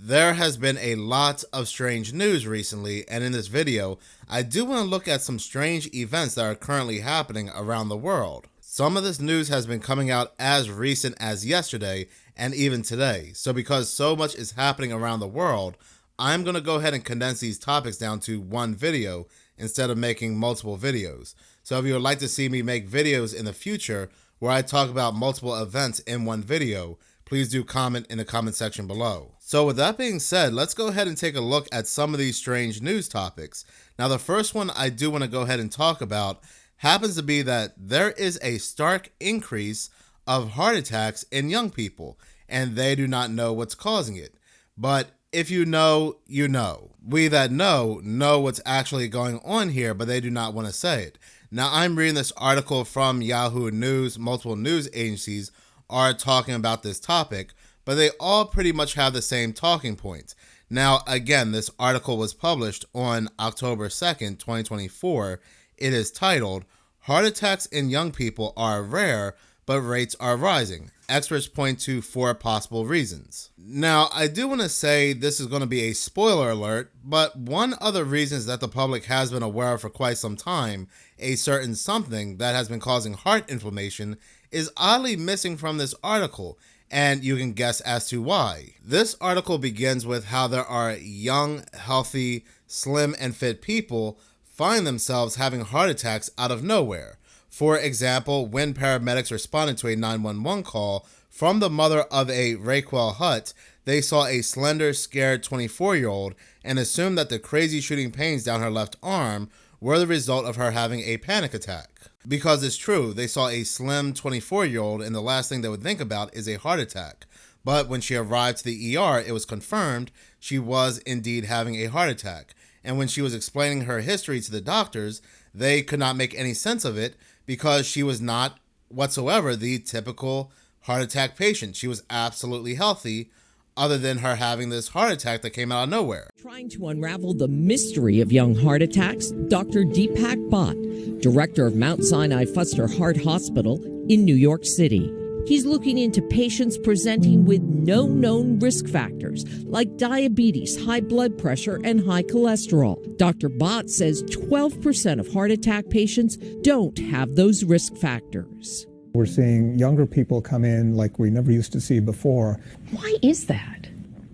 There has been a lot of strange news recently, and in this video, I do want to look at some strange events that are currently happening around the world. Some of this news has been coming out as recent as yesterday and even today, so because so much is happening around the world, I'm going to go ahead and condense these topics down to one video instead of making multiple videos. So if you would like to see me make videos in the future where I talk about multiple events in one video, please do comment in the comment section below. So with that being said, let's go ahead and take a look at some of these strange news topics. Now the first one I do want to go ahead and talk about happens to be that there is a stark increase of heart attacks in young people, and they do not know what's causing it. But if you know, you know. We that know what's actually going on here, but they do not want to say it. Now I'm reading this article from Yahoo News. Multiple news agencies are talking about this topic, but they all pretty much have the same talking points. Now, again, this article was published on October 2nd, 2024. It is titled, "Heart Attacks in Young People Are Rare, but Rates Are Rising. Experts point to 4 possible reasons." Now, I do want to say this is going to be a spoiler alert, but one of the reasons that the public has been aware of for quite some time, a certain something that has been causing heart inflammation, is oddly missing from this article, and you can guess as to why. This article begins with how there are young, healthy, slim, and fit people find themselves having heart attacks out of nowhere. For example, when paramedics responded to a 911 call from the mother of a Raquel Hutt, they saw a slender, scared 24-year-old and assumed that the crazy shooting pains down her left arm were the result of her having a panic attack. Because it's true, they saw a slim 24-year-old and the last thing they would think about is a heart attack. But when she arrived to the ER, it was confirmed she was indeed having a heart attack. And when she was explaining her history to the doctors, they could not make any sense of it because she was not whatsoever the typical heart attack patient. She was absolutely healthy, other than her having this heart attack that came out of nowhere. Trying to unravel the mystery of young heart attacks, Dr. Deepak Bhatt, director of Mount Sinai Fuster Heart Hospital in New York City. He's looking into patients presenting with no known risk factors like diabetes, high blood pressure, and high cholesterol. Dr. Bhatt says 12% of heart attack patients don't have those risk factors. We're seeing younger people come in like we never used to see before. Why is that?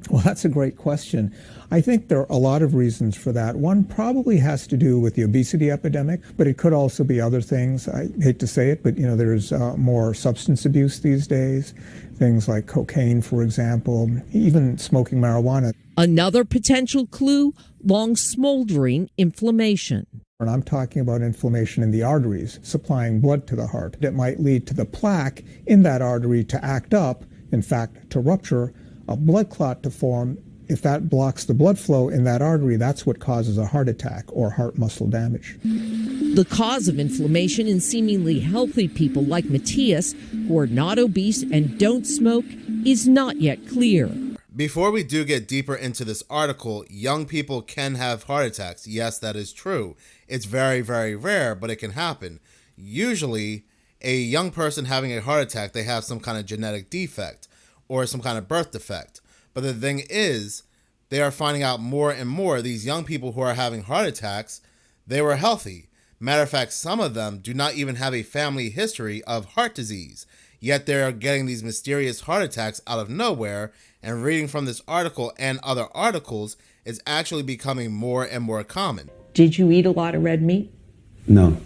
Well, that's a great question. I think there are a lot of reasons for that. One probably has to do with the obesity epidemic, but it could also be other things. I hate to say it, but there's more substance abuse these days. Things like cocaine, for example, even smoking marijuana. Another potential clue, long smoldering inflammation. And I'm talking about inflammation in the arteries, supplying blood to the heart. It might lead to the plaque in that artery to act up, in fact, to rupture, a blood clot to form. If that blocks the blood flow in that artery, that's what causes a heart attack or heart muscle damage. The cause of inflammation in seemingly healthy people like Matthias, who are not obese and don't smoke, is not yet clear. Before we do get deeper into this article, young people can have heart attacks. Yes, that is true. It's very, very rare, but it can happen. Usually, a young person having a heart attack, they have some kind of genetic defect or some kind of birth defect. But the thing is, they are finding out more and more these young people who are having heart attacks, they were healthy. Matter of fact, some of them do not even have a family history of heart disease. Yet they're getting these mysterious heart attacks out of nowhere, and reading from this article and other articles is actually becoming more and more common. Did you eat a lot of red meat? No.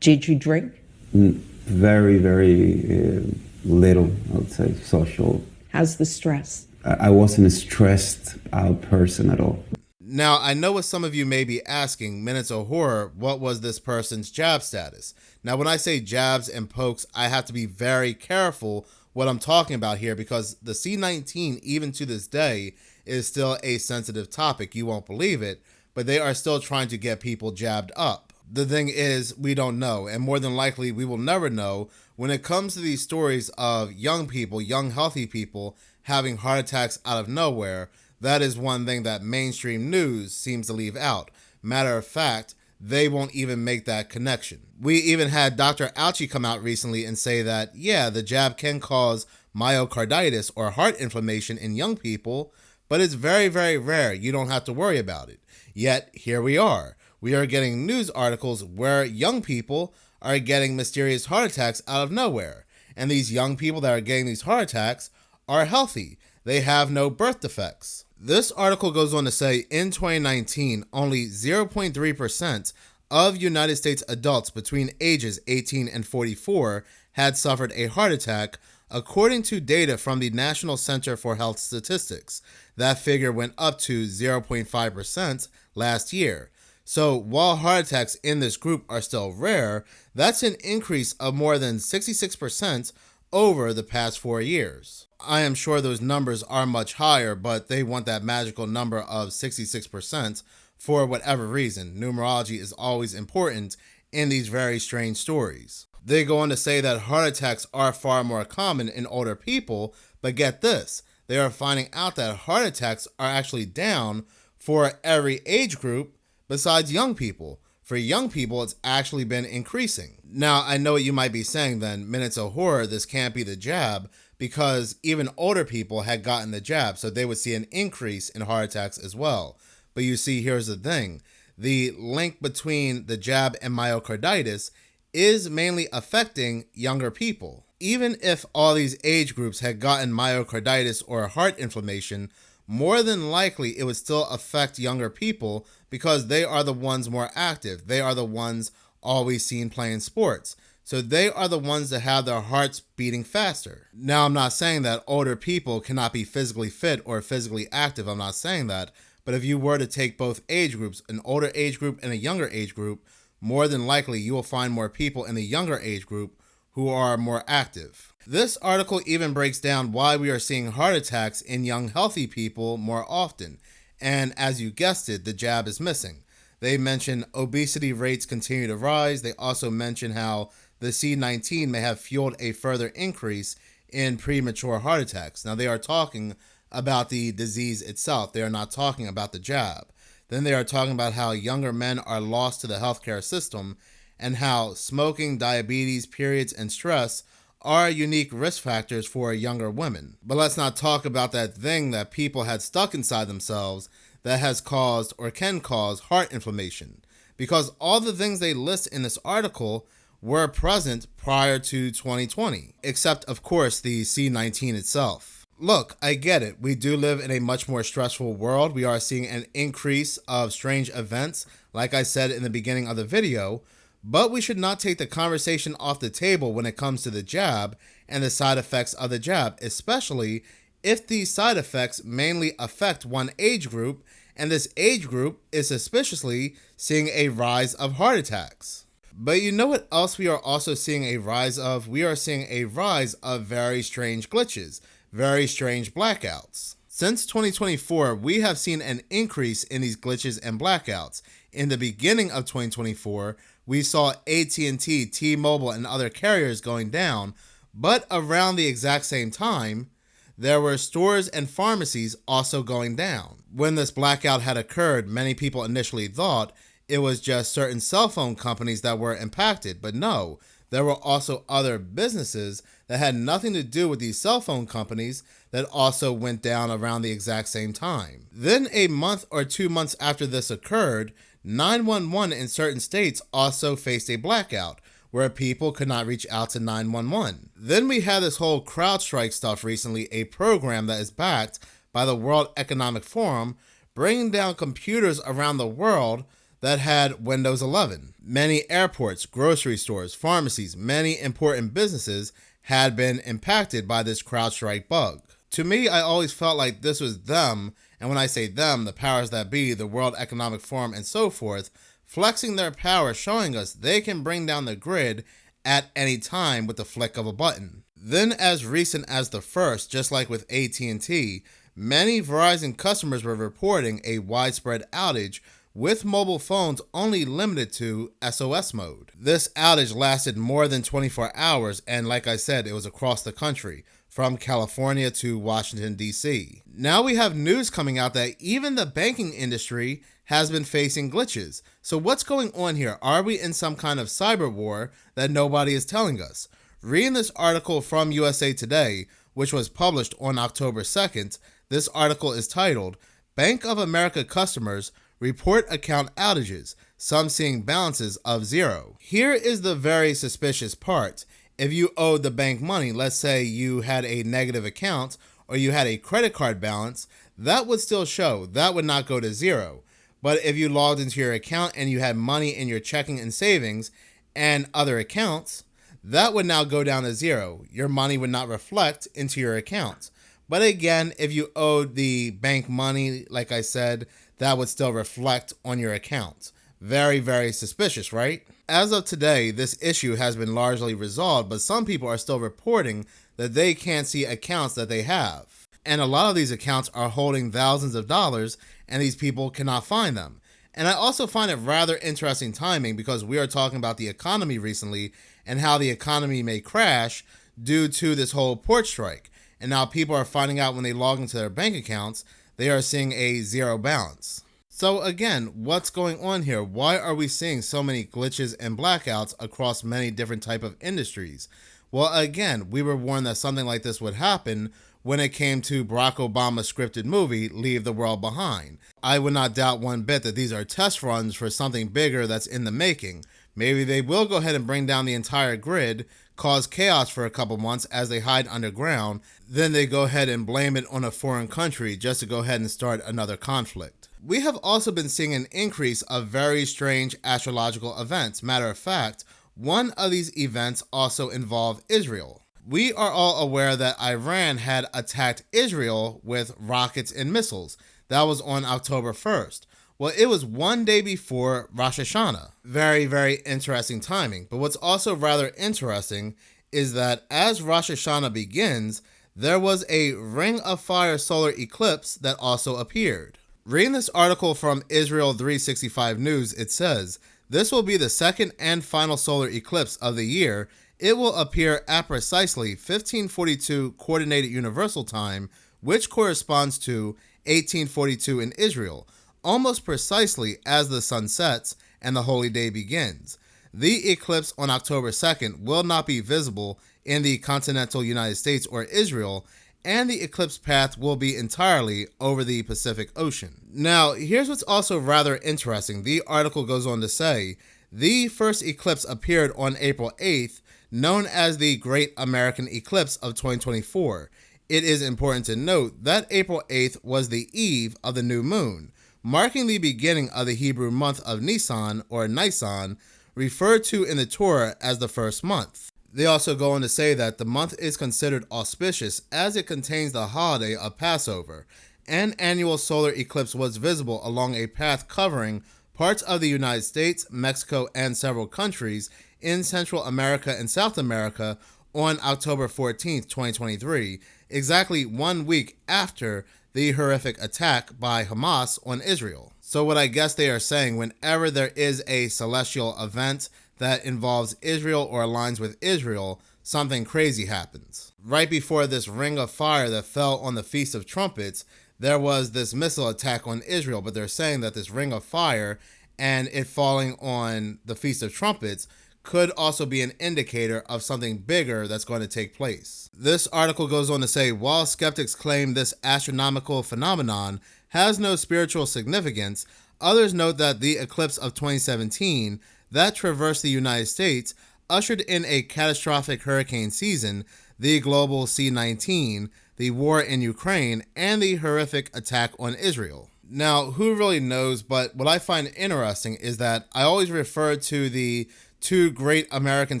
Did you drink? Very, very little, I would say, social. How's the stress? I wasn't a stressed out person at all. Now, I know what some of you may be asking, Minutes of Horror, what was this person's jab status? Now, when I say jabs and pokes, I have to be very careful what I'm talking about here because the C-19, even to this day, is still a sensitive topic. You won't believe it, but they are still trying to get people jabbed up. The thing is, we don't know, and more than likely, we will never know when it comes to these stories of young people, young healthy people, having heart attacks out of nowhere. That is one thing that mainstream news seems to leave out. Matter of fact, they won't even make that connection. We even had Dr. Fauci come out recently and say that, yeah, the jab can cause myocarditis or heart inflammation in young people, but it's very, very rare. You don't have to worry about it. Yet, here we are. We are getting news articles where young people are getting mysterious heart attacks out of nowhere. And these young people that are getting these heart attacks are healthy. They have no birth defects. This article goes on to say in 2019, only 0.3% of United States adults between ages 18 and 44 had suffered a heart attack, according to data from the National Center for Health Statistics. That figure went up to 0.5% last year. So while heart attacks in this group are still rare, that's an increase of more than 66% over the past 4 years. I am sure those numbers are much higher, but they want that magical number of 66% for whatever reason. Numerology is always important in these very strange stories. They go on to say that heart attacks are far more common in older people, but get this, they are finding out that heart attacks are actually down for every age group besides young people. For young people, it's actually been increasing. Now, I know what you might be saying then, Minutes of Horror, this can't be the jab, because even older people had gotten the jab, so they would see an increase in heart attacks as well. But you see, here's the thing. The link between the jab and myocarditis is mainly affecting younger people. Even if all these age groups had gotten myocarditis or heart inflammation, more than likely it would still affect younger people because they are the ones more active. They are the ones always seen playing sports. So they are the ones that have their hearts beating faster. Now, I'm not saying that older people cannot be physically fit or physically active. I'm not saying that. But if you were to take both age groups, an older age group and a younger age group, more than likely you will find more people in the younger age group who are more active. This article even breaks down why we are seeing heart attacks in young healthy people more often. And as you guessed it, the jab is missing. They mention obesity rates continue to rise. They also mention how the C19 may have fueled a further increase in premature heart attacks. Now, they are talking about the disease itself. They are not talking about the jab. Then they are talking about how younger men are lost to the healthcare system and how smoking, diabetes, periods, and stress are unique risk factors for younger women. But let's not talk about that thing that people had stuck inside themselves that has caused or can cause heart inflammation. Because all the things they list in this article were present prior to 2020, except of course the C19 itself. Look, I get it. We do live in a much more stressful world. We are seeing an increase of strange events, like I said in the beginning of the video, but we should not take the conversation off the table when it comes to the jab and the side effects of the jab, especially if these side effects mainly affect one age group, and this age group is suspiciously seeing a rise of heart attacks. But you know what else we are also seeing a rise of? We are seeing a rise of very strange glitches, very strange blackouts. Since 2024, we have seen an increase in these glitches and blackouts. In the beginning of 2024, we saw AT&T, T-Mobile, and other carriers going down, but around the exact same time, there were stores and pharmacies also going down. When this blackout had occurred, many people initially thought it was just certain cell phone companies that were impacted, but no, there were also other businesses that had nothing to do with these cell phone companies that also went down around the exact same time. Then a month or 2 months after this occurred, 911 in certain states also faced a blackout where people could not reach out to 911. Then we had this whole CrowdStrike stuff recently, a program that is backed by the World Economic Forum, bringing down computers around the world that had Windows 11. Many airports, grocery stores, pharmacies, many important businesses had been impacted by this CrowdStrike bug. To me, I always felt like this was them, and when I say them, the powers that be, the World Economic Forum and so forth, flexing their power, showing us they can bring down the grid at any time with the flick of a button. Then as recent as the first, just like with AT&T, many Verizon customers were reporting a widespread outage with mobile phones only limited to SOS mode. This outage lasted more than 24 hours, and like I said, it was across the country, from California to Washington, D.C. Now we have news coming out that even the banking industry has been facing glitches. So what's going on here? Are we in some kind of cyber war that nobody is telling us? Reading this article from USA Today, which was published on October 2nd, This article is titled, Bank of America Customers Report Account Outages, Some Seeing Balances of Zero. Here is the very suspicious part. If you owed the bank money, let's say you had a negative account or you had a credit card balance, that would still show. That would not go to zero. But if you logged into your account and you had money in your checking and savings and other accounts, that would now go down to zero. Your money would not reflect into your account. But again, if you owed the bank money, like I said, that would still reflect on your account. Very, very suspicious, right? As of today, this issue has been largely resolved, but some people are still reporting that they can't see accounts that they have. And a lot of these accounts are holding thousands of dollars, and these people cannot find them. And I also find it rather interesting timing because we are talking about the economy recently and how the economy may crash due to this whole port strike. And now people are finding out when they log into their bank accounts, they are seeing a zero balance. So again, what's going on here? Why are we seeing so many glitches and blackouts across many different type of industries? Well, again, we were warned that something like this would happen when it came to Barack Obama's scripted movie, Leave the World Behind. I would not doubt one bit that these are test runs for something bigger that's in the making. Maybe they will go ahead and bring down the entire grid, cause chaos for a couple months as they hide underground, then they go ahead and blame it on a foreign country just to go ahead and start another conflict. We have also been seeing an increase of very strange astrological events. Matter of fact, one of these events also involved Israel. We are all aware that Iran had attacked Israel with rockets and missiles. That was on October 1st. Well, it was one day before Rosh Hashanah. Very, very interesting timing. But what's also rather interesting is that as Rosh Hashanah begins, there was a ring of fire solar eclipse that also appeared. Reading this article from Israel 365 News, it says, this will be the second and final solar eclipse of the year. It will appear at precisely 1542 Coordinated Universal Time, which corresponds to 1842 in Israel, almost precisely as the sun sets and the holy day begins. The eclipse on October 2nd will not be visible in the continental United States or Israel, and the eclipse path will be entirely over the Pacific Ocean. Now, here's what's also rather interesting. The article goes on to say, the first eclipse appeared on April 8th, known as the Great American Eclipse of 2024. It is important to note that April 8th was the eve of the new moon, marking the beginning of the Hebrew month of Nisan, or Nisan, referred to in the Torah as the first month. They also go on to say that the month is considered auspicious as it contains the holiday of Passover. An annual solar eclipse was visible along a path covering parts of the United States, Mexico, and several countries in Central America and South America on October 14th, 2023, exactly 1 week after the horrific attack by Hamas on Israel. So what I guess they are saying, whenever there is a celestial event that involves Israel or aligns with Israel, something crazy happens. Right before this ring of fire that fell on the Feast of Trumpets, there was this missile attack on Israel, but they're saying that this ring of fire and it falling on the Feast of Trumpets could also be an indicator of something bigger that's going to take place. This article goes on to say, while skeptics claim this astronomical phenomenon has no spiritual significance, others note that the eclipse of 2017 that traversed the United States ushered in a catastrophic hurricane season, the global C-19, the war in Ukraine, and the horrific attack on Israel. Now, who really knows, but what I find interesting is that I always refer to the two great American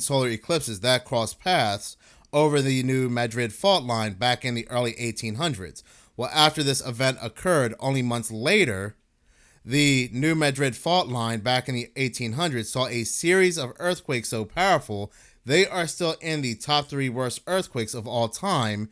solar eclipses that crossed paths over the New Madrid fault line back in the early 1800s. Well, after this event occurred only months later, the New Madrid fault line back in the 1800s saw a series of earthquakes so powerful, they are still in the top 3 worst earthquakes of all time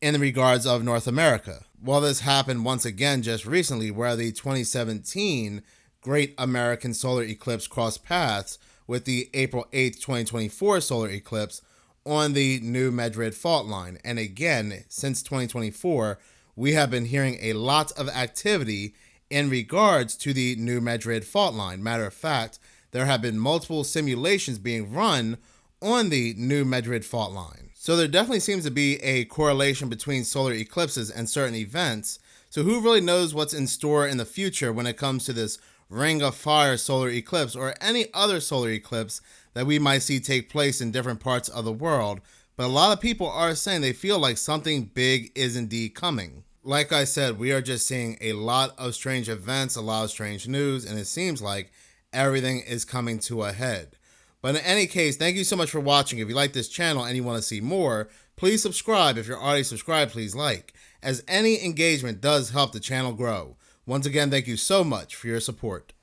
in regards of North America. Well, this happened once again just recently, where the 2017 Great American Solar Eclipse crossed paths with the April 8th, 2024 solar eclipse on the New Madrid fault line. And again, since 2024, we have been hearing a lot of activity in regards to the New Madrid fault line. Matter of fact, there have been multiple simulations being run on the New Madrid fault line. So there definitely seems to be a correlation between solar eclipses and certain events. So who really knows what's in store in the future when it comes to this Ring of Fire solar eclipse or any other solar eclipse that we might see take place in different parts of the world. But a lot of people are saying they feel like something big is indeed coming. Like I said, we are just seeing a lot of strange events, a lot of strange news, and it seems like everything is coming to a head. But in any case, thank you so much for watching. If you like this channel and you want to see more, please subscribe. If you're already subscribed, please like, as any engagement does help the channel grow. Once again, thank you so much for your support.